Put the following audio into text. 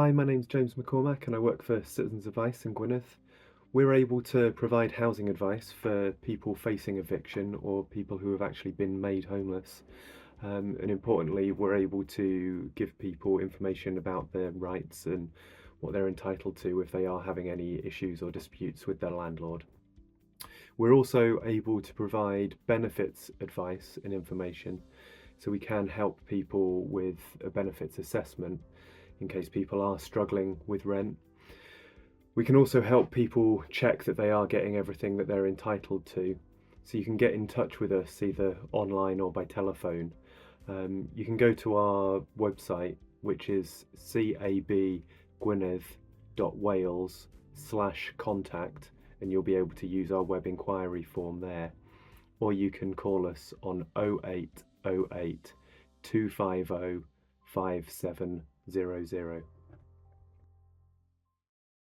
Hi, my name's James McCormack and I work for Citizens Advice in Gwynedd. We're able to provide housing advice for people facing eviction or people who have actually been made homeless. And importantly, we're able to give people information about their rights and what they're entitled to if they are having any issues or disputes with their landlord. We're also able to provide benefits advice and information, so we can help people with a benefits assessment in case people are struggling with rent. We can also help people check that they are getting everything that they're entitled to. So you can get in touch with us either online or by telephone. You can go to our website, which is cabgwynedd.wales/contact, and you'll be able to use our web inquiry form there. Or you can call us on 0808 250 5700.